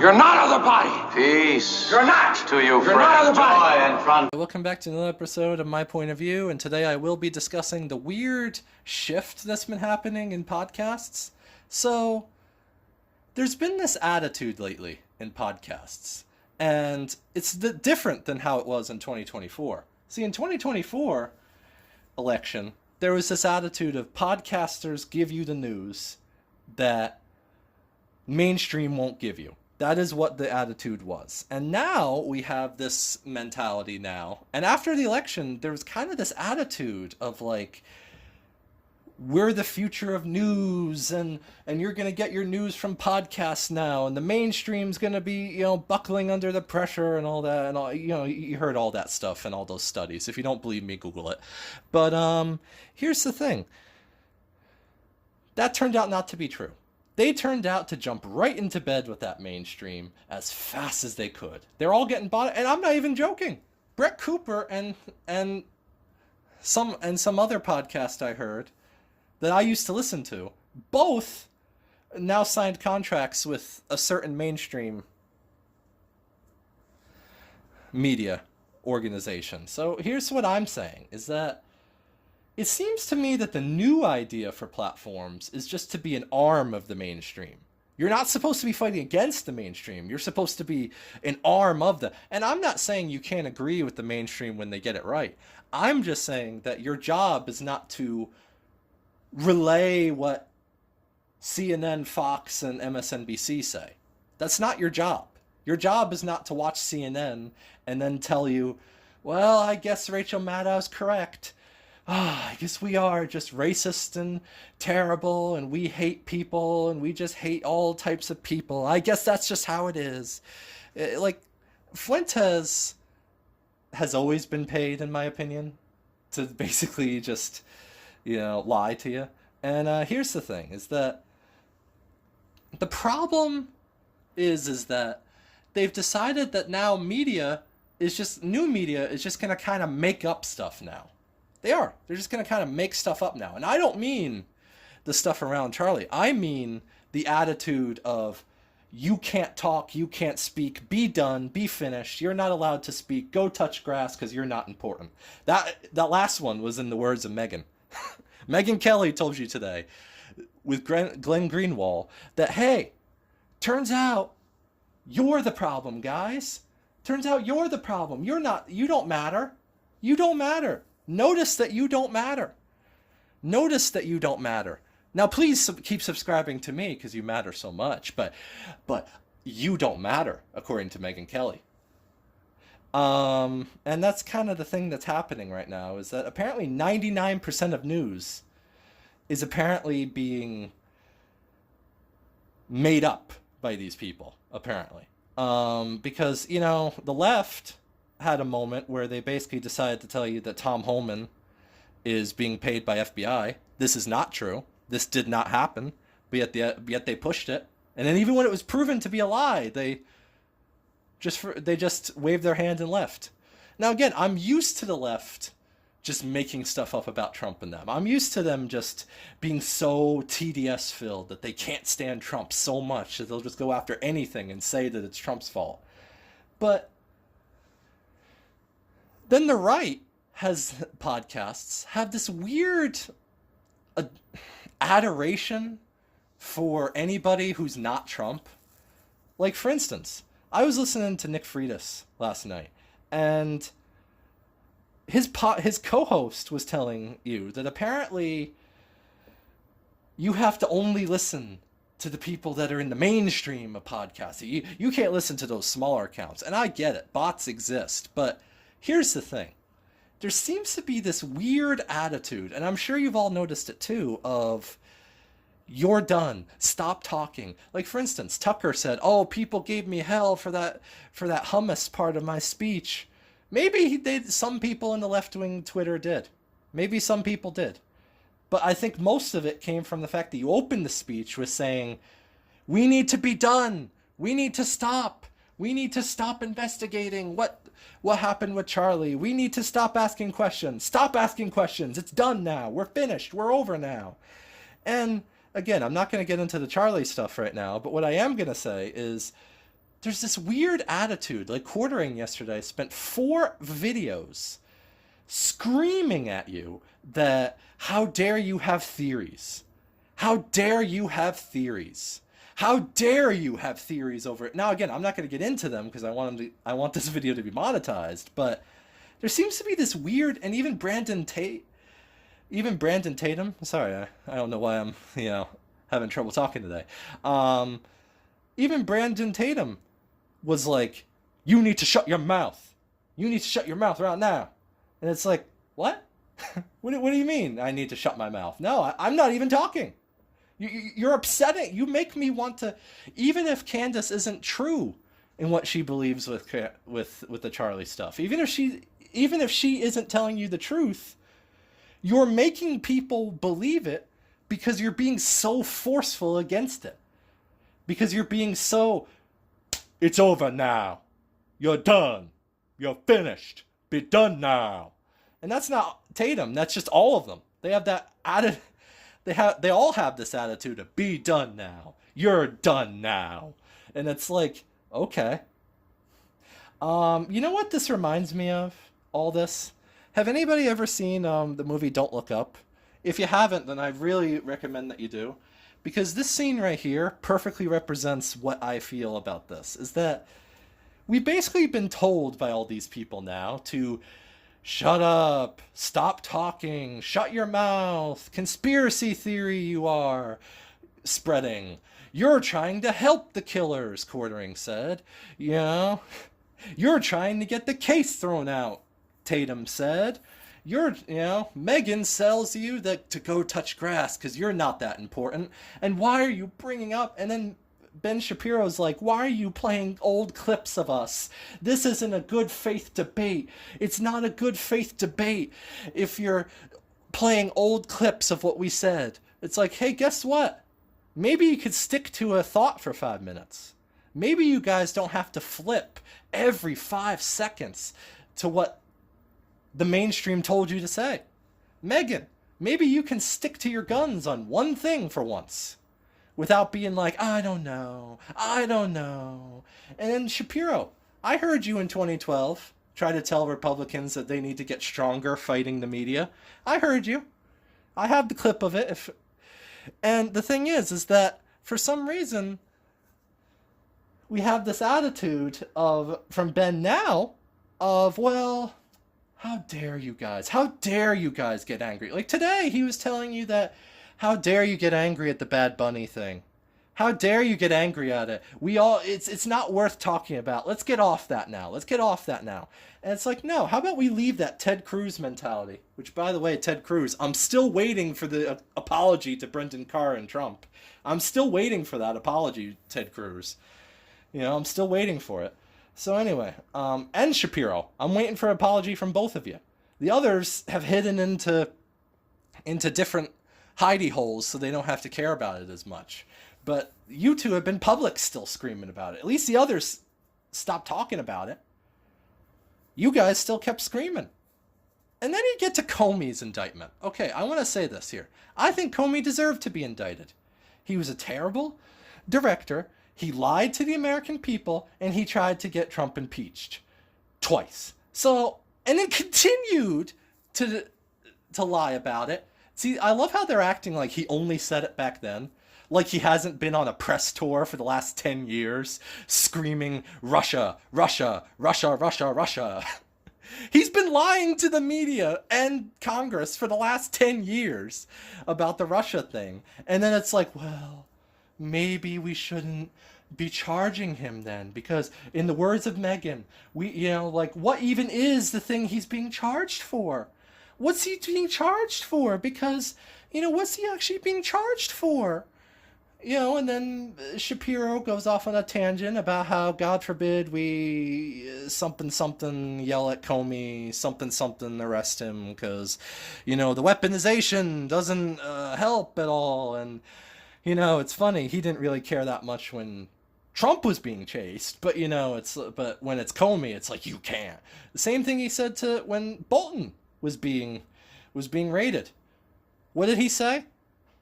You're not of the body. Peace. You're not. To you, You're friend. not of the body. Joy and front. Welcome back to another episode of My Point of View, and today I will be discussing the weird shift that's been happening in podcasts. So, there's been this attitude lately in podcasts, and it's different than how it was in 2024. See, in 2024 election, there was this attitude of podcasters give you the news that mainstream won't give you. That is what the attitude was. And now we have this mentality now. And after the election, there was kind of this attitude of like, we're the future of news, and you're going to get your news from podcasts now, and the mainstream's going to be, buckling under the pressure and all that, and all, you heard all that stuff and all those studies. If you don't believe me, Google it. But here's the thing. That turned out not to be true. They turned out to jump right into bed with that mainstream as fast as they could. They're all getting bought, and I'm not even joking. Brett Cooper and some other podcast I heard that I used to listen to, both now signed contracts with a certain mainstream media organization. So here's what I'm saying, is that it seems to me that the new idea for platforms is just to be an arm of the mainstream. You're not supposed to be fighting against the mainstream. You're supposed to be an arm of the... And I'm not saying you can't agree with the mainstream when they get it right. I'm just saying that your job is not to relay what CNN, Fox, and MSNBC say. That's not your job. Your job is not to watch CNN and then tell you, well, I guess Rachel Maddow's correct. I guess we are just racist and terrible, and we hate people, and we just hate all types of people. I guess that's just how it is. Like, Fuentes has always been paid, in my opinion, to basically just, lie to you. And here's the thing, is that the problem is that they've decided that now new media is just going to kind of make up stuff now. They're just going to kind of make stuff up now. And I don't mean the stuff around Charlie. I mean the attitude of, you can't talk, you can't speak, be done, be finished, you're not allowed to speak, go touch grass because you're not important. That last one was in the words of Megyn. Megyn Kelly told you today with Glenn Greenwald that, hey, turns out you're the problem, guys. Turns out you're the problem. You don't matter. You don't matter. Notice that you don't matter. Notice that you don't matter. Now, please keep subscribing to me because you matter so much, but you don't matter, according to Megyn Kelly. And that's kind of the thing that's happening right now, is that apparently 99% of news is apparently being made up by these people, apparently. Because, the left had a moment where they basically decided to tell you that Tom Homan is being paid by FBI. This is not true. This did not happen, but yet they pushed it. And then even when it was proven to be a lie, they just waved their hand and left. Now again, I'm used to the left just making stuff up about Trump and them. I'm used to them just being so TDS filled that they can't stand Trump so much that they'll just go after anything and say that it's Trump's fault. But then the right podcasts have this weird adoration for anybody who's not Trump. Like, for instance, I was listening to Nick Freitas last night, and his co-host was telling you that apparently you have to only listen to the people that are in the mainstream of podcasting. You can't listen to those smaller accounts. And I get it. Bots exist. But here's the thing. There seems to be this weird attitude, and I'm sure you've all noticed it too, of you're done. Stop talking. Like, for instance, Tucker said, oh, people gave me hell for that hummus part of my speech. Maybe some people in the left-wing Twitter did. Maybe some people did. But I think most of it came from the fact that you opened the speech with saying, we need to be done. We need to stop. We need to stop investigating what happened with Charlie. We need to stop asking questions. Stop asking questions. It's done now. We're finished. We're over now. And again, I'm not going to get into the Charlie stuff right now, but what I am going to say is there's this weird attitude. Like Quartering yesterday spent 4 videos screaming at you that how dare you have theories? How dare you have theories? How dare you have theories over it? Now again, I'm not going to get into them because I want this video to be monetized, but there seems to be this weird, and even Brandon Tatum, sorry, I don't know why I'm, having trouble talking today. Even Brandon Tatum was like, you need to shut your mouth. You need to shut your mouth right now. And it's like, what? What do you mean I need to shut my mouth? No, I'm not even talking. You're upsetting. You make me want to, even if Candace isn't true in what she believes with the Charlie stuff, even if she isn't telling you the truth, you're making people believe it because you're being so forceful against it. Because you're being so, it's over now. You're done. You're finished. Be done now. And that's not Tatum. That's just all of them. They have that attitude. They all have this attitude of be done now. You're done now. And it's like, okay. You know what this reminds me of? All this? Have anybody ever seen the movie Don't Look Up? If you haven't, then I really recommend that you do. Because this scene right here perfectly represents what I feel about this. Is that we've basically been told by all these people now to shut up, stop talking, shut your mouth, conspiracy theory you are spreading. You're trying to help the killers, Quartering said. You're trying to get the case thrown out, Tatum said. Megan sells you to go touch grass because you're not that important. And why are you bringing up, and then Ben Shapiro's like, why are you playing old clips of us? This isn't a good faith debate. It's not a good faith debate if you're playing old clips of what we said. It's like, hey, guess what? Maybe you could stick to a thought for 5 minutes. Maybe you guys don't have to flip every 5 seconds to what the mainstream told you to say. Megan, maybe you can stick to your guns on one thing for once without being like, I don't know. And then Shapiro, I heard you in 2012 try to tell Republicans that they need to get stronger fighting the media. I heard you. I have the clip of it. And the thing is that for some reason, we have this attitude from Ben now of, well, how dare you guys? How dare you guys get angry? Like today, he was telling you that, how dare you get angry at the Bad Bunny thing? How dare you get angry at it? It's not worth talking about. Let's get off that now. And it's like, no, how about we leave that Ted Cruz mentality? Which, by the way, Ted Cruz, I'm still waiting for the apology to Brendan Carr and Trump. I'm still waiting for that apology, Ted Cruz. I'm still waiting for it. So anyway, and Shapiro, I'm waiting for an apology from both of you. The others have hidden into different hidey holes so they don't have to care about it as much. But you two have been public still screaming about it. At least the others stopped talking about it. You guys still kept screaming. And then you get to Comey's indictment. Okay, I want to say this here. I think Comey deserved to be indicted. He was a terrible director. He lied to the American people, and he tried to get Trump impeached twice. So, and then continued to lie about it. See, I love how they're acting like he only said it back then. Like he hasn't been on a press tour for the last 10 years screaming, Russia, Russia, Russia, Russia, Russia. He's been lying to the media and Congress for the last 10 years about the Russia thing. And then it's like, well, maybe we shouldn't be charging him then, because in the words of Megan, what even is the thing he's being charged for? What's he being charged for? Because, what's he actually being charged for? And then Shapiro goes off on a tangent about how, God forbid, we something yell at Comey, something arrest him, because, the weaponization doesn't help at all. And, it's funny, he didn't really care that much when Trump was being chased, but, but when it's Comey, it's like, you can't. The same thing he said to when Bolton was being raided. What did he say?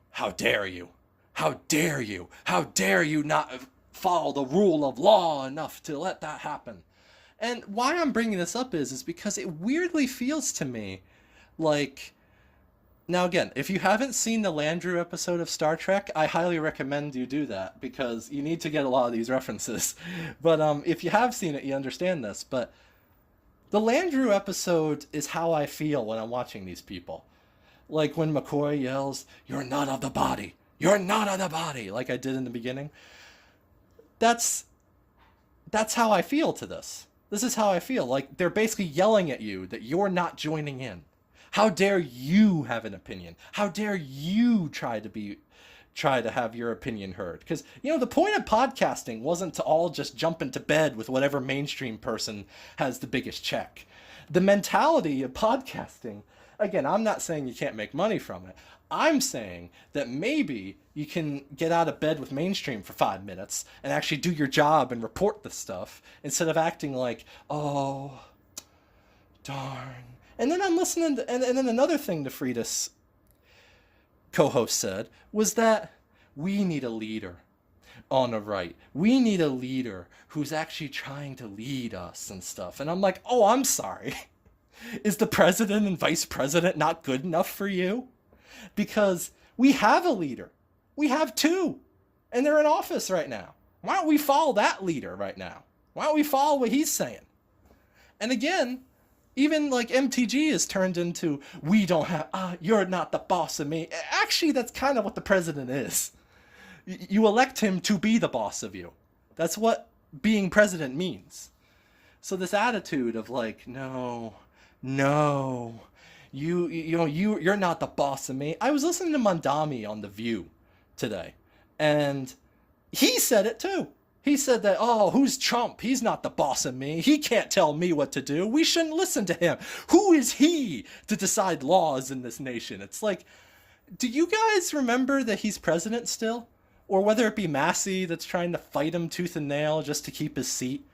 How dare you? How dare you? How dare you not follow the rule of law enough to let that happen. And why I'm bringing this up is because it weirdly feels to me like, now again, if you haven't seen the Landru episode of Star Trek, I highly recommend you do that because you need to get a lot of these references. But if you have seen it, you understand this. But the Landru episode is how I feel when I'm watching these people. Like when McCoy yells, "You're not of the body. You're not of the body," like I did in the beginning. That's how I feel to this. This is how I feel. Like they're basically yelling at you that you're not joining in. How dare you have an opinion? How dare you try to have your opinion heard? Because, the point of podcasting wasn't to all just jump into bed with whatever mainstream person has the biggest check. The mentality of podcasting, again, I'm not saying you can't make money from it. I'm saying that maybe you can get out of bed with mainstream for 5 minutes and actually do your job and report the stuff instead of acting like, oh, darn. And then I'm listening to, and then another thing the Fridas co-host said was that we need a leader on the right. We need a leader who's actually trying to lead us and stuff. And I'm like, oh, I'm sorry. Is the president and vice president not good enough for you? Because we have a leader. We have two. And they're in office right now. Why don't we follow that leader right now? Why don't we follow what he's saying? And again, even like MTG is turned into, we don't have, you're not the boss of me. Actually, that's kind of what the president is. You elect him to be the boss of you. That's what being president means. So this attitude of like, no, you're not the boss of me. I was listening to Mondami on The View today, and he said it too. He said that, oh, who's Trump? He's not the boss of me. He can't tell me what to do. We shouldn't listen to him. Who is he to decide laws in this nation? It's like, do you guys remember that he's president still? Or whether it be Massey that's trying to fight him tooth and nail just to keep his seat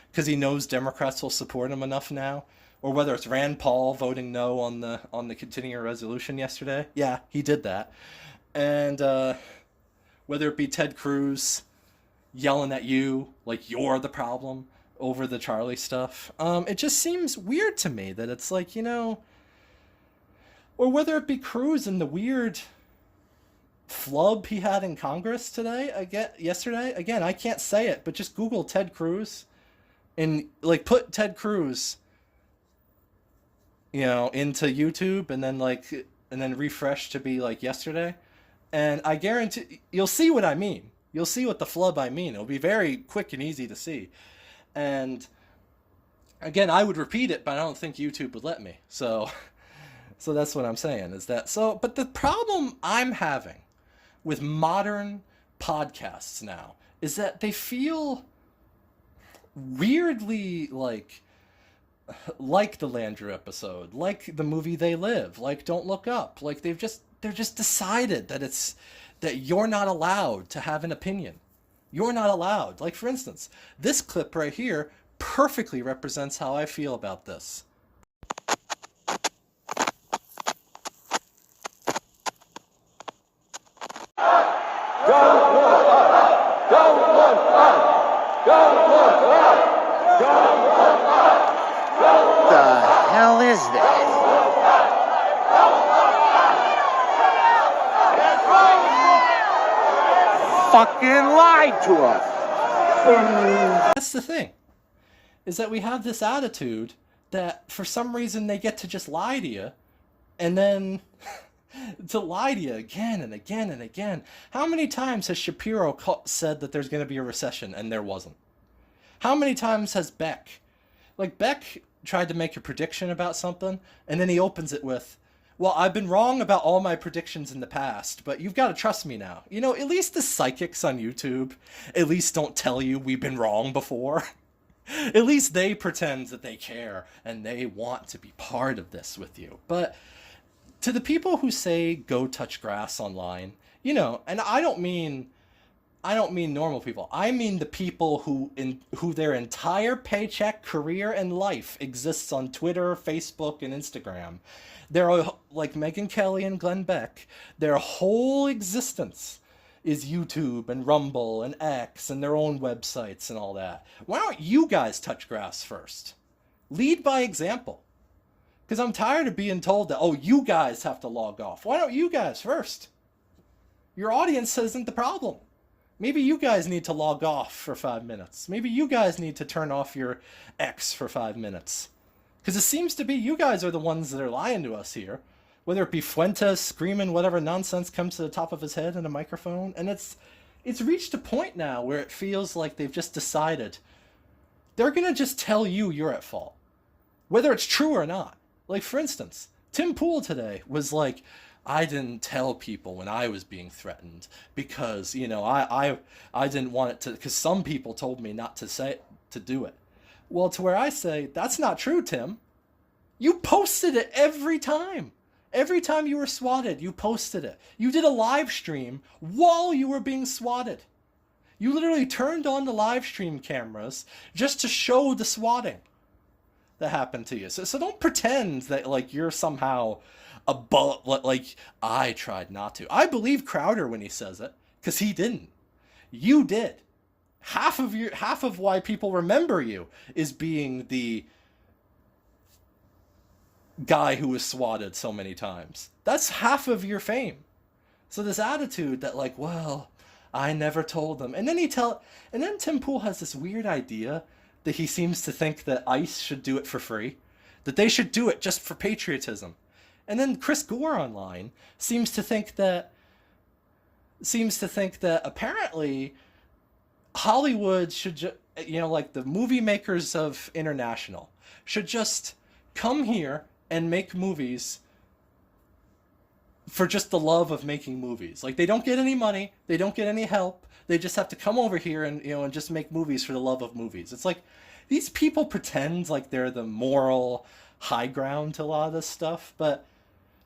because he knows Democrats will support him enough now? Or whether it's Rand Paul voting no on the continuing resolution yesterday. Yeah, he did that. And whether it be Ted Cruz yelling at you like you're the problem over the Charlie stuff. It just seems weird to me that it's like, or whether it be Cruz and the weird flub he had in Congress yesterday. Again, I can't say it, but just Google Ted Cruz and like put Ted Cruz, into YouTube and then refresh to be like yesterday. And I guarantee you'll see what I mean. You'll see what the flub I mean. It'll be very quick and easy to see. And again, I would repeat it, but I don't think YouTube would let me. So that's what I'm saying is that. But the problem I'm having with modern podcasts now is that they feel weirdly like the Landru episode, like the movie They Live, like Don't Look Up. Like they're just decided that you're not allowed to have an opinion. You're not allowed. Like, for instance, this clip right here perfectly represents how I feel about this. Don't look up! Don't look up! Don't look up! Don't look up! What the hell is that? Fucking lied to us. That's the thing, is that we have this attitude that for some reason they get to just lie to you, and then to lie to you again and again and again. How many times has Shapiro said that there's going to be a recession and there wasn't? How many times has Beck tried to make a prediction about something, and then he opens it with, well, I've been wrong about all my predictions in the past, but you've got to trust me now. At least the psychics on YouTube at least don't tell you we've been wrong before. At least they pretend that they care and they want to be part of this with you. But to the people who say go touch grass online, and I don't mean normal people. I mean the people who their entire paycheck, career, and life exists on Twitter, Facebook, and Instagram. They're like Megyn Kelly and Glenn Beck. Their whole existence is YouTube and Rumble and X and their own websites and all that. Why don't you guys touch grass first? Lead by example. Because I'm tired of being told that, oh, you guys have to log off. Why don't you guys first? Your audience isn't the problem. Maybe you guys need to log off for 5 minutes. Maybe you guys need to turn off your X for 5 minutes. Because it seems to be you guys are the ones that are lying to us here. Whether it be Fuentes screaming whatever nonsense comes to the top of his head in a microphone. And it's reached a point now where it feels like they've just decided they're going to just tell you you're at fault. Whether it's true or not. Like, for instance, Tim Pool today was like, I didn't tell people when I was being threatened because, you know, I didn't want it to, because some people told me not to do it. Well, to where I say, that's not true, Tim. You posted it every time. Every time you were swatted, you posted it. You did a live stream while you were being swatted. You literally turned on the live stream cameras just to show the swatting that happened to you. So don't pretend that, like, you're somehow above, like, I tried not to. I believe Crowder when he says it, because he didn't. You did. Half of why people remember you is being the guy who was swatted so many times. That's half of your fame. So this attitude that, like, well, I never told them. And then Tim Pool has this weird idea that he seems to think that ICE should do it for free, that they should do it just for patriotism. And then Chris Gore online seems to think that apparently Hollywood should like the movie makers of International should just come here and make movies for just the love of making movies. Like, they don't get any money, they don't get any help, they just have to come over here and, you know, and just make movies for the love of movies. It's like, these people pretend like they're the moral high ground to a lot of this stuff, but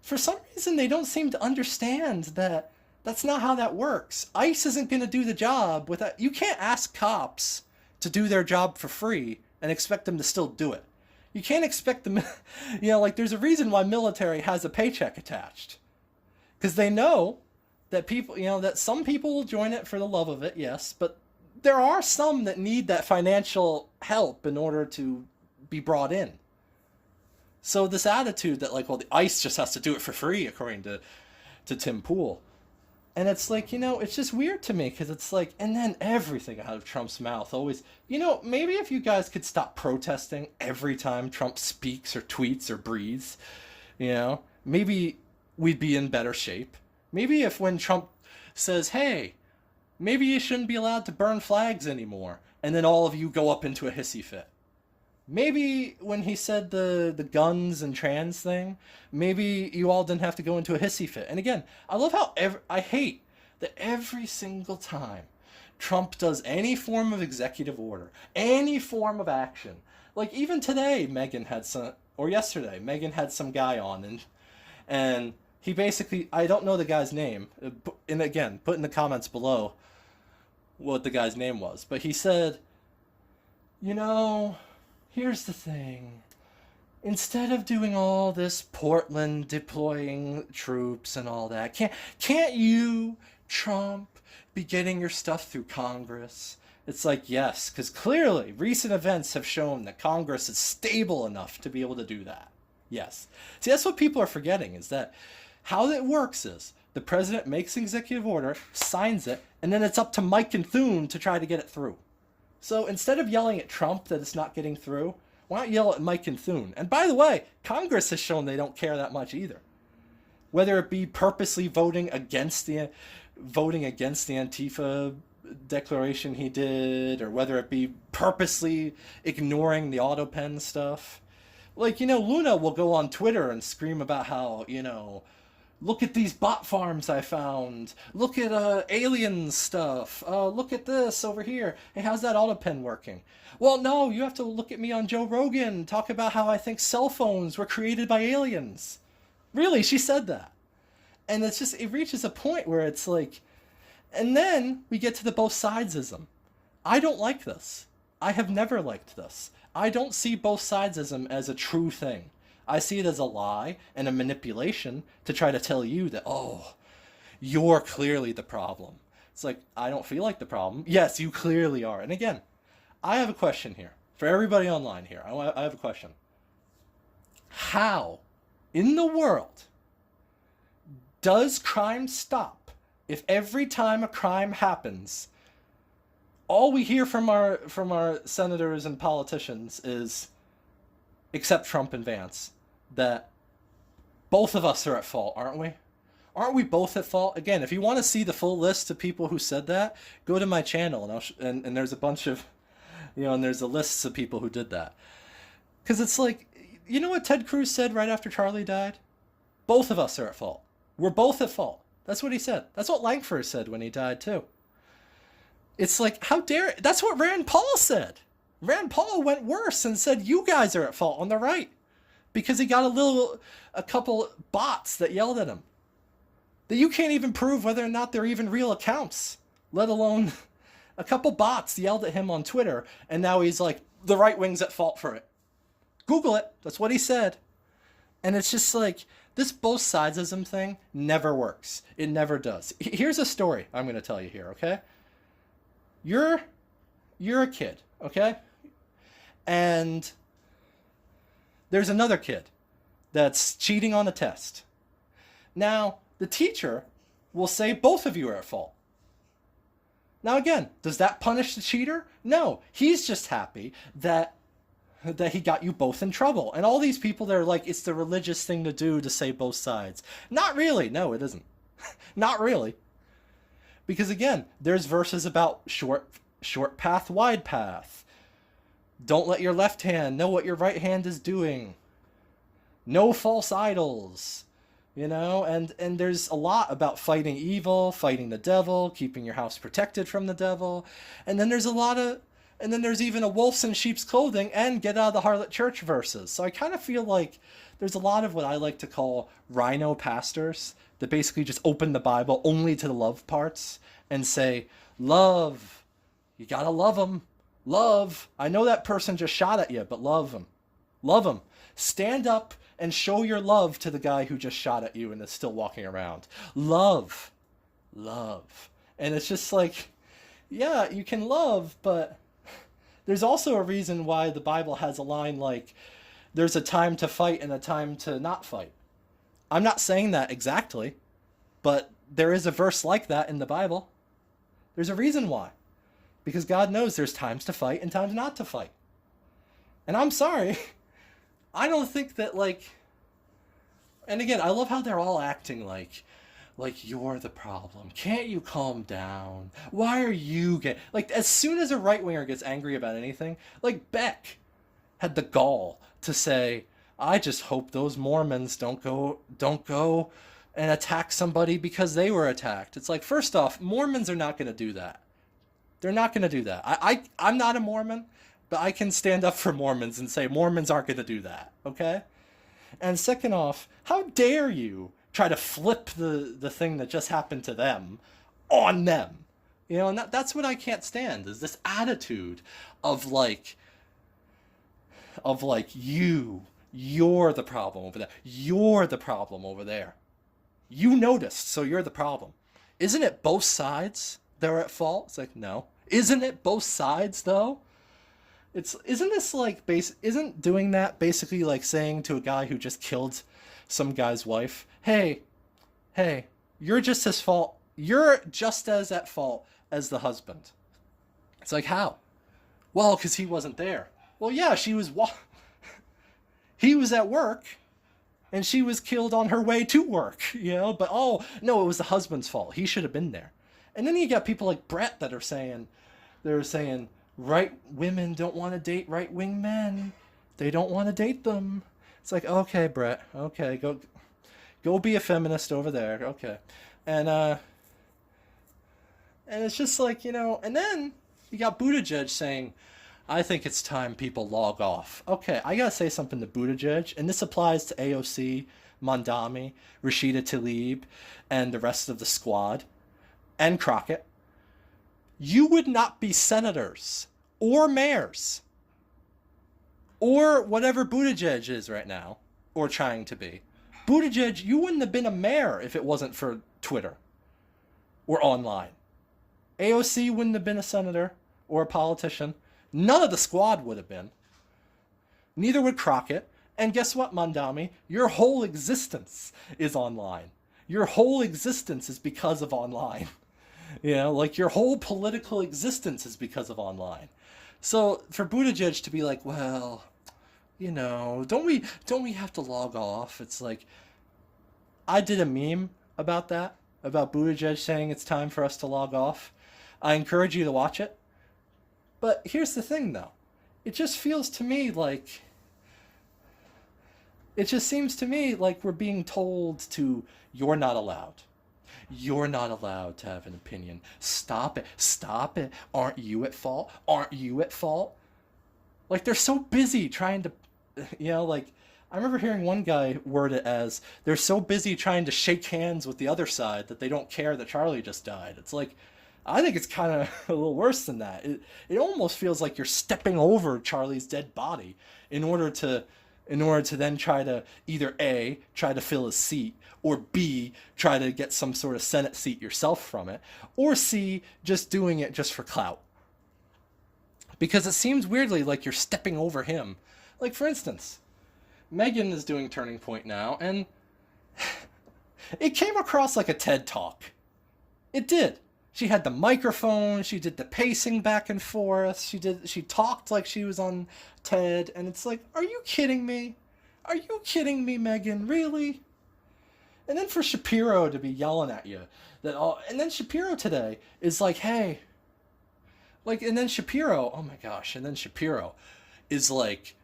for some reason they don't seem to understand that that's not how that works. ICE isn't going to do the job without... You can't ask cops to do their job for free and expect them to still do it. You can't expect them... You know, like, there's a reason why military has a paycheck attached. Because they know that people, you know, that some people will join it for the love of it, yes, but there are some that need that financial help in order to be brought in. So this attitude that, like, well, the ICE just has to do it for free, according to Tim Pool. And it's like, you know, it's just weird to me, because it's like, and then everything out of Trump's mouth always, you know, maybe if you guys could stop protesting every time Trump speaks or tweets or breathes, you know, maybe we'd be in better shape. Maybe if when Trump says, hey, maybe you shouldn't be allowed to burn flags anymore, and then all of you go up into a hissy fit. Maybe when he said the guns and trans thing, maybe you all didn't have to go into a hissy fit. And again, I love how I hate that every single time Trump does any form of executive order, any form of action, like even today, yesterday, Megan had some guy on, and he basically, I don't know the guy's name, and again, put in the comments below what the guy's name was, but he said, you know, here's the thing. Instead of doing all this Portland deploying troops and all that, can't you, Trump, be getting your stuff through Congress? It's like, yes, because clearly recent events have shown that Congress is stable enough to be able to do that. Yes. See, that's what people are forgetting, is that how it works is the president makes an executive order, signs it, and then it's up to Mike and Thune to try to get it through. So instead of yelling at Trump that it's not getting through, why not yell at Mike and Thune? And by the way, Congress has shown they don't care that much either. Whether it be purposely voting against the Antifa declaration he did, or whether it be purposely ignoring the AutoPen stuff. Like, you know, Luna will go on Twitter and scream about how, you know, look at these bot farms I found. Look at alien stuff. Look at this over here. Hey, how's that AutoPen working? Well, no, you have to look at me on Joe Rogan, talk about how I think cell phones were created by aliens. Really, she said that. And it's just, it reaches a point where it's like, and then we get to the both sidesism. I don't like this. I have never liked this. I don't see both sidesism as a true thing. I see it as a lie and a manipulation to try to tell you that, oh, you're clearly the problem. It's It's like, I don't feel like the problem. Yes, you clearly are. And again, I have a question here. For everybody online here, I have a question. How in the world does crime stop if every time a crime happens, all we hear from our senators and politicians is, except Trump and Vance, that both of us are at fault, aren't we? Aren't we both at fault? Again, if you want to see the full list of people who said that, go to my channel, and and there's a bunch of, and there's a list of people who did that. Because it's like, you know what Ted Cruz said right after Charlie died? Both of us are at fault. We're both at fault. That's what he said. That's what Langford said when he died too. It's like, how dare... That's what Rand Paul said. Rand Paul went worse and said, you guys are at fault on the right. Because he got a couple bots that yelled at him. That you can't even prove whether or not they're even real accounts. Let alone a couple bots yelled at him on Twitter, and now he's like, the right wing's at fault for it. Google it. That's what he said. And it's just like, this both sidesism thing never works. It never does. Here's a story I'm going to tell you here, okay? You're a kid, okay? And there's another kid that's cheating on a test. Now, the teacher will say both of you are at fault. Now again, does that punish the cheater? No. He's just happy that he got you both in trouble. And all these people that are like, it's the religious thing to do to say both sides. Not really. No, it isn't. Not really. Because again, there's verses about short path, wide path. Don't let your left hand know what your right hand is doing. No false idols. And there's a lot about fighting evil, fighting the devil, keeping your house protected from the devil. And then there's there's even a wolves in sheep's clothing and get out of the harlot church verses. So I kind of feel like there's a lot of what I like to call rhino pastors that basically just open the Bible only to the love parts and say, love, you gotta love them. Love. I know that person just shot at you, but love them. Love them. Stand up and show your love to the guy who just shot at you and is still walking around. Love. Love. And it's just like, yeah, you can love, but there's also a reason why the Bible has a line like, there's a time to fight and a time to not fight. I'm not saying that exactly, but there is a verse like that in the Bible. There's a reason why. Because God knows there's times to fight and times not to fight. And I'm sorry, I don't think that, and again, I love how they're all acting like you're the problem. Can't you calm down? Why are you as soon as a right-winger gets angry about anything, like Beck had the gall to say, I just hope those Mormons don't go and attack somebody because they were attacked. It's like, first off, Mormons are not going to do that. They're not going to do that. I'm not a Mormon, but I can stand up for Mormons and say Mormons aren't going to do that, okay? And second off, how dare you try to flip the thing that just happened to them on them? And that's what I can't stand, is this attitude of you're the problem over there. You're the problem over there. You noticed, so you're the problem. Isn't it both sides that are at fault? It's like, no. Isn't it both sides, though? Isn't doing that basically like saying to a guy who just killed some guy's wife, hey, you're just as at fault as the husband. It's like, how? Well, because he wasn't there. Well, yeah, he was at work, and she was killed on her way to work, but oh, no, it was the husband's fault. He should have been there. And then you got people like Brett that are saying, right women don't want to date right-wing men. They don't want to date them. It's like, okay, Brett, okay, go be a feminist over there, okay. And it's just like, and then you got Buttigieg saying, I think it's time people log off. Okay, I gotta say something to Buttigieg, and this applies to AOC, Mondami, Rashida Tlaib, and the rest of the squad, and Crockett. You would not be senators or mayors or whatever Buttigieg is right now or trying to be. Buttigieg, you wouldn't have been a mayor if it wasn't for Twitter or online. AOC wouldn't have been a senator or a politician. None of the squad would have been. Neither would Crockett. And guess what, Mandami? Your whole existence is online. Your whole existence is because of online. You know, like your whole political existence is because of online. So for Buttigieg to be like, well, you know, don't we have to log off? It's like, I did a meme about that, about Buttigieg saying it's time for us to log off. I encourage you to watch it. But here's the thing, though. It just feels to me like, it just seems to me like we're being told to, you're not allowed. You're not allowed to have an opinion. Stop it. Stop it. Aren't you at fault? Aren't you at fault? Like, they're so busy trying to, you know, like, I remember hearing one guy word it as, they're so busy trying to shake hands with the other side that they don't care that Charlie just died. It's like, I think it's kind of a little worse than that. It almost feels like you're stepping over Charlie's dead body in order to then try to either A, try to fill his seat, or B, try to get some sort of Senate seat yourself from it, or C, just doing it just for clout. Because it seems weirdly like you're stepping over him. Like, for instance, Megyn is doing Turning Point now, and it came across like a TED Talk. It did. She had the microphone, she did the pacing back and forth, she talked like she was on TED, and it's like, are you kidding me? Are you kidding me, Megyn? Really? And then for Shapiro to be yelling at you, and then Shapiro today is like, hey, like, and then Shapiro, oh my gosh, and then Shapiro is like,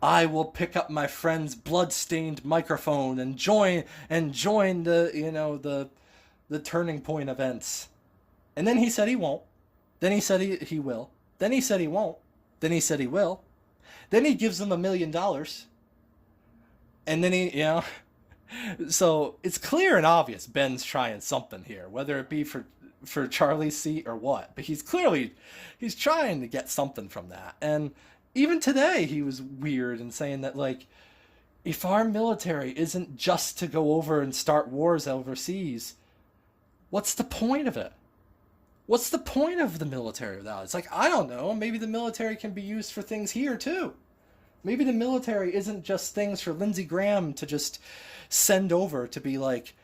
I will pick up my friend's blood-stained microphone and join the, you know, the Turning Point events. And then he said he won't. Then he said he will. Then he said he won't. Then he said he will. Then he gives them $1 million. And then he, you know, so it's clear and obvious Ben's trying something here, whether it be for Charlie's seat or what. But he's trying to get something from that. And even today he was weird in saying that, like, if our military isn't just to go over and start wars overseas, what's the point of it? What's the point of the military without it? It's like, I don't know, maybe the military can be used for things here too. Maybe the military isn't just things for Lindsey Graham to just send over to be like,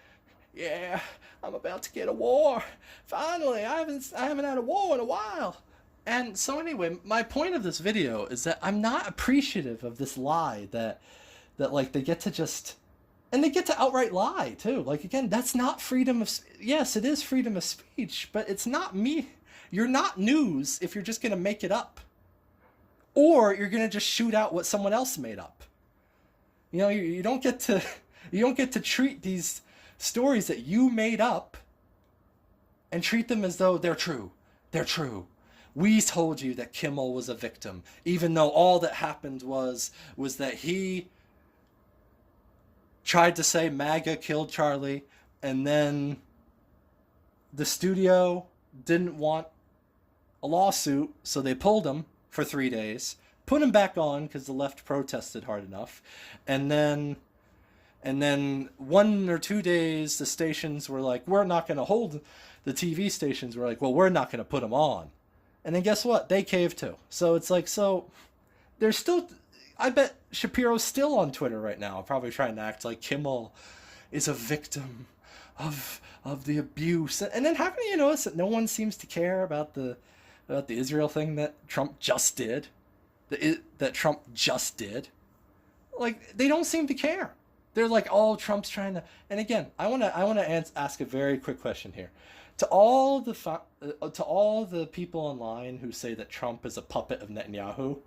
yeah, I'm about to get a war. Finally, I haven't had a war in a while. And so anyway, my point of this video is that I'm not appreciative of this lie that like they get to just, and they get to outright lie too. Like, again, that's not freedom of, yes, it is freedom of speech, but it's not me. You're not news if you're just going to make it up. Or you're going to just shoot out what someone else made up. You know, you don't get to treat these stories that you made up and treat them as though they're true. They're true. We told you that Kimmel was a victim, even though all that happened was that he tried to say MAGA killed Charlie, and then the studio didn't want a lawsuit, so they pulled him for 3 days, put him back on because the left protested hard enough, and then 1 or 2 days the stations were like, we're not going to hold, the TV stations were like, well, we're not going to put him on. And then guess what? They caved too. So it's like, so there's still, I bet Shapiro's still on Twitter right now, probably trying to act like Kimmel is a victim of the abuse. And then haven't you noticed that no one seems to care about the Israel thing that Trump just did? That Trump just did? Like, they don't seem to care. They're like, oh, Trump's trying to, and again, I want to ask a very quick question here. To all the people online who say that Trump is a puppet of Netanyahu,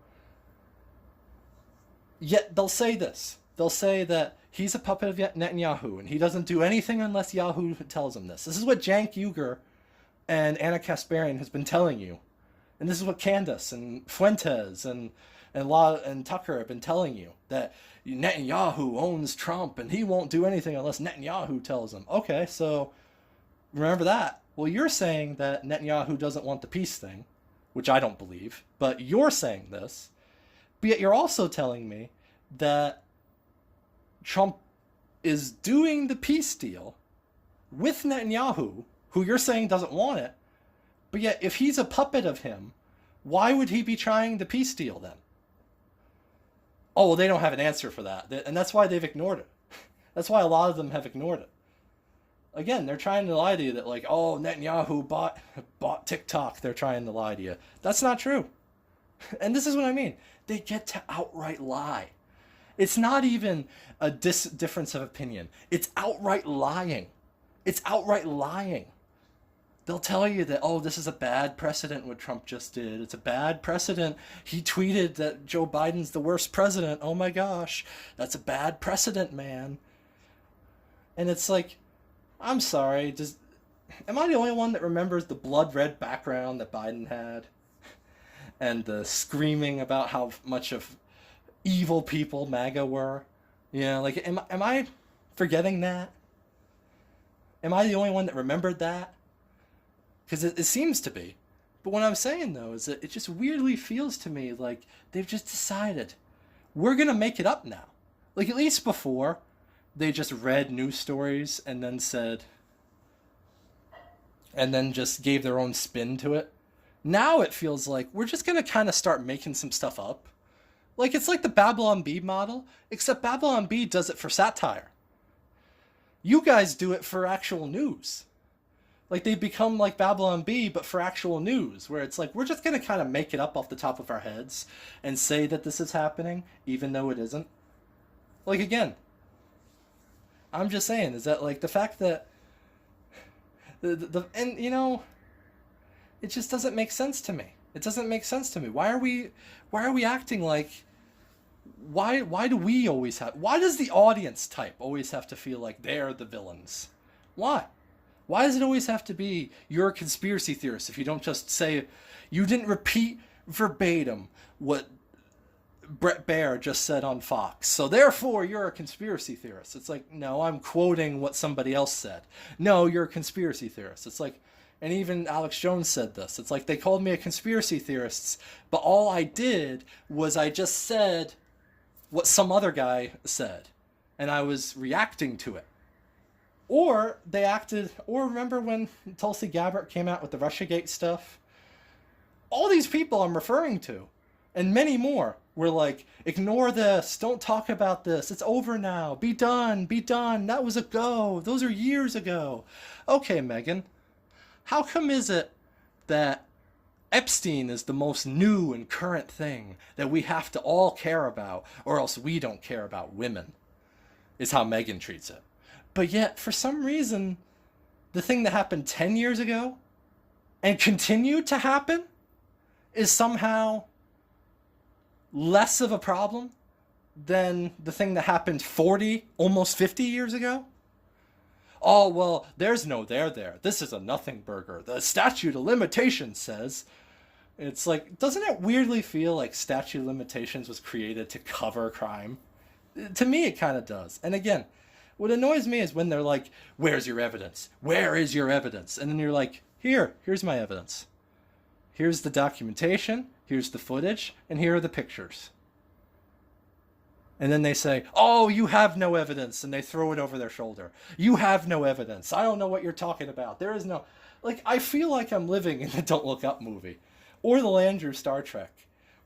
yet they'll say this. They'll say that he's a puppet of Netanyahu and he doesn't do anything unless Yahoo tells him this. This is what Cenk Uygur and Anna Kasparian has been telling you. And this is what Candace and Fuentes and Tucker have been telling you, that Netanyahu owns Trump and he won't do anything unless Netanyahu tells him. Okay, so remember that. Well, you're saying that Netanyahu doesn't want the peace thing, which I don't believe, but you're saying this, but yet you're also telling me that Trump is doing the peace deal with Netanyahu, who you're saying doesn't want it, but yet if he's a puppet of him, why would he be trying the peace deal then? Oh, well, they don't have an answer for that. And that's why they've ignored it. That's why a lot of them have ignored it. Again, they're trying to lie to you that, like, oh, Netanyahu bought TikTok. They're trying to lie to you. That's not true. And this is what I mean. They get to outright lie. It's not even a difference of opinion. It's outright lying. It's outright lying. They'll tell you that, oh, this is a bad precedent what Trump just did. It's a bad precedent. He tweeted that Joe Biden's the worst president. Oh my gosh. That's a bad precedent, man. And it's like, I'm sorry. Am I the only one that remembers the blood red background that Biden had? And the screaming about how much of evil people MAGA were? You know, like, am I forgetting that? Am I the only one that remembered that? Because it seems to be. But what I'm saying, though, is that it just weirdly feels to me like they've just decided, we're going to make it up now. Like, at least before, they just read news stories and then said, and then just gave their own spin to it. Now it feels like we're just going to kind of start making some stuff up. Like, it's like the Babylon Bee model, except Babylon Bee does it for satire. You guys do it for actual news. Like, they become like Babylon Bee, but for actual news, where it's like, we're just going to kind of make it up off the top of our heads and say that this is happening, even though it isn't. Like, again, I'm just saying, is that, like, the fact that, and, you know, it just doesn't make sense to me. It doesn't make sense to me. Why are we acting like, why does the audience type always have to feel like they're the villains? Why? Why does it always have to be you're a conspiracy theorist if you don't just say, you didn't repeat verbatim what Bret Baier just said on Fox, so therefore you're a conspiracy theorist? It's like, no, I'm quoting what somebody else said. No, you're a conspiracy theorist. It's like, and even Alex Jones said this. It's like, they called me a conspiracy theorist, but all I did was I just said what some other guy said, and I was reacting to it. Or they acted, or remember when Tulsi Gabbard came out with the Russiagate stuff? All these people I'm referring to, and many more, were like, ignore this, don't talk about this, it's over now, be done, that was a go, those are years ago. Okay, Megan, how come is it that Epstein is the most new and current thing that we have to all care about, or else we don't care about women, is how Megan treats it. But yet, for some reason, the thing that happened 10 years ago and continued to happen is somehow less of a problem than the thing that happened 40, almost 50 years ago. Oh, well, there's no there there. This is a nothing burger. The statute of limitations says. It's like, doesn't it weirdly feel like statute of limitations was created to cover crime? To me, it kind of does. And again, what annoys me is when they're like, where's your evidence? Where is your evidence? And then you're like, here's my evidence. Here's the documentation, here's the footage, and here are the pictures. And then they say, oh, you have no evidence, and they throw it over their shoulder. You have no evidence. I don't know what you're talking about. There is no... Like, I feel like I'm living in the Don't Look Up movie, or the Landru Star Trek,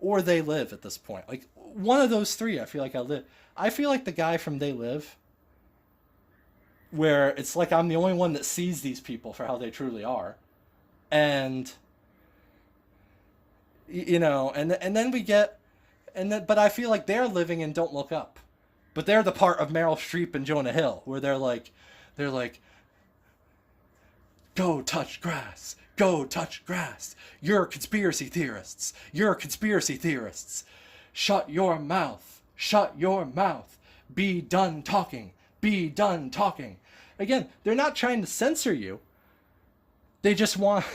or They Live at this point. Like, one of those three, I feel like I live. I feel like the guy from They Live, where it's like I'm the only one that sees these people for how they truly are. And, you know, and then we get, but I feel like they're living in Don't Look Up. But they're the part of Meryl Streep and Jonah Hill, where they're like, go touch grass, go touch grass. You're conspiracy theorists. You're conspiracy theorists. Shut your mouth. Shut your mouth. Be done talking. Be done talking. Again, they're not trying to censor you. They just want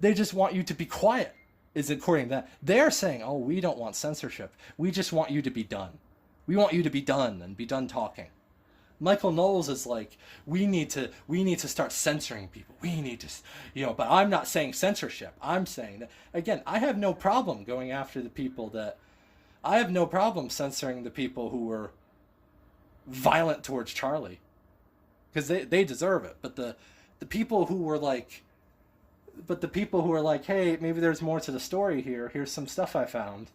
you to be quiet, is according to that. They're saying, oh, we don't want censorship. We just want you to be done. We want you to be done and be done talking. Michael Knowles is like, we need to start censoring people. We need to, but I'm not saying censorship. I'm saying that, again, I have no problem going after the people I have no problem censoring the people who were violent towards Charlie. because they deserve it. But the people who were like, hey, maybe there's more to the story here. Here's some stuff I found.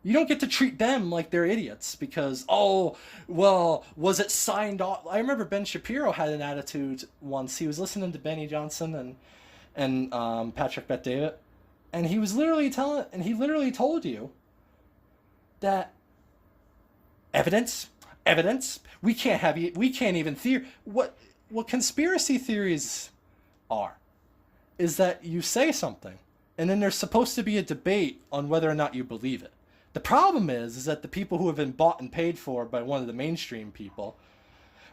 You don't get to treat them like they're idiots because, oh, well, was it signed off? I remember Ben Shapiro had an attitude once. He was listening to Benny Johnson and Patrick Bet-David, and he literally told you that evidence, we can't even theory. What conspiracy theories are is that you say something, and then there's supposed to be a debate on whether or not you believe it. The problem is that the people who have been bought and paid for by one of the mainstream people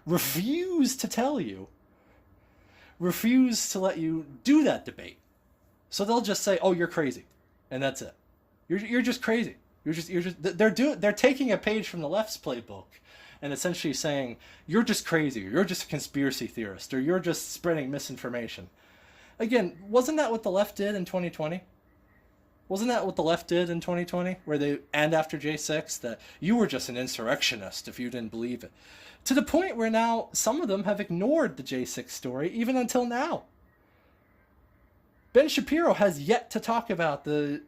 refuse to let you do that debate. So they'll just say, "Oh, you're crazy," and that's it. You're just crazy. They're taking a page from the left's playbook and essentially saying, "You're just crazy. Or you're just a conspiracy theorist, or you're just spreading misinformation." Again, wasn't that what the left did in 2020? Wasn't that what the left did in 2020? And after J6, that you were just an insurrectionist if you didn't believe it. To the point where now some of them have ignored the J6 story, even until now. Ben Shapiro has yet to talk about the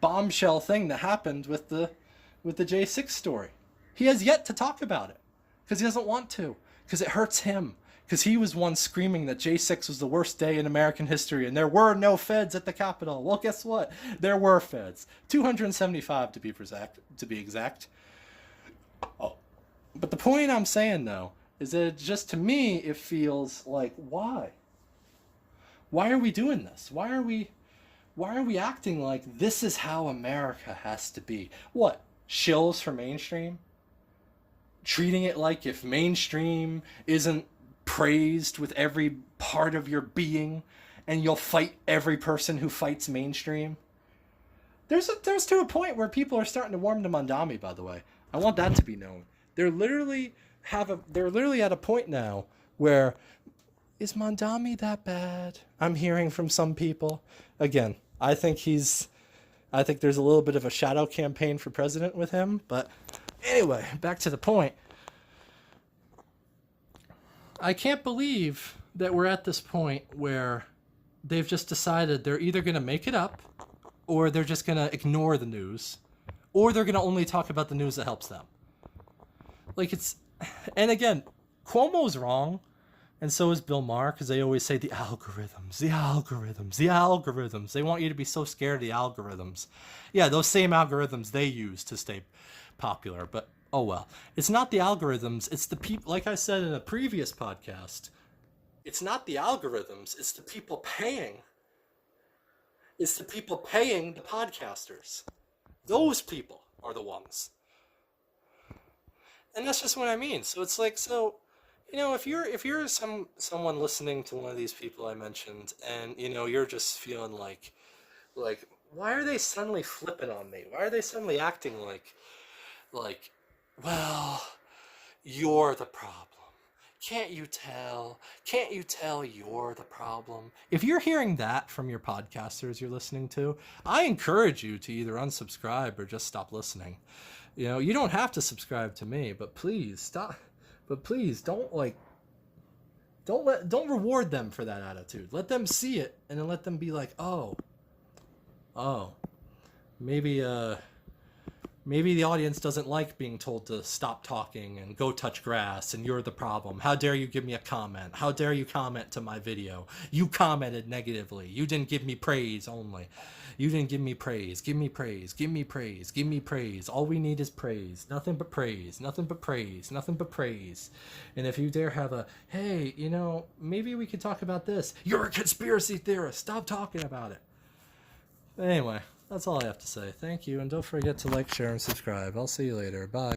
bombshell thing that happened with the J6 story. He has yet to talk about it because he doesn't want to, because it hurts him. Because he was one screaming that J6 was the worst day in American history and there were no feds at the Capitol. Well, guess what? There were feds. 275 to be exact. Oh. But the point I'm saying, though, is that just to me, it feels like, why? Why are we doing this? Why are we acting like this is how America has to be? What? Shills for mainstream? Treating it like if mainstream isn't praised with every part of your being and you'll fight every person who fights mainstream. There's to a point where people are starting to warm to Mondami, by the way. I want that to be known. They're literally at a point now where, is Mondami that bad? I'm hearing from some people. Again, I think there's a little bit of a shadow campaign for president with him, but anyway, back to the point. I can't believe that we're at this point where they've just decided they're either going to make it up or they're just going to ignore the news or they're going to only talk about the news that helps them. And again, Cuomo's wrong and so is Bill Maher because they always say the algorithms. They want you to be so scared of the algorithms. Yeah, those same algorithms they use to stay popular, but oh well. It's not the algorithms, it's the people, like I said in a previous podcast, it's not the algorithms, it's the people paying. It's the people paying the podcasters. Those people are the ones. And that's just what I mean. So it's like, if you're someone listening to one of these people I mentioned and, you're just feeling like, why are they suddenly flipping on me? Why are they suddenly acting like, well, you're the problem. Can't you tell? Can't you tell you're the problem? If you're hearing that from your podcasters you're listening to, I encourage you to either unsubscribe or just stop listening. You don't have to subscribe to me, but please stop. But please don't reward them for that attitude. Let them see it and then let them be like, oh, maybe the audience doesn't like being told to stop talking and go touch grass and you're the problem. How dare you give me a comment? How dare you comment to my video? You commented negatively. You didn't give me praise only. You didn't give me praise. Give me praise. Give me praise. Give me praise. All we need is praise. Nothing but praise. Nothing but praise. Nothing but praise. And if you dare have a, hey, maybe we could talk about this. You're a conspiracy theorist. Stop talking about it. Anyway. That's all I have to say. Thank you, and don't forget to like, share, and subscribe. I'll see you later. Bye.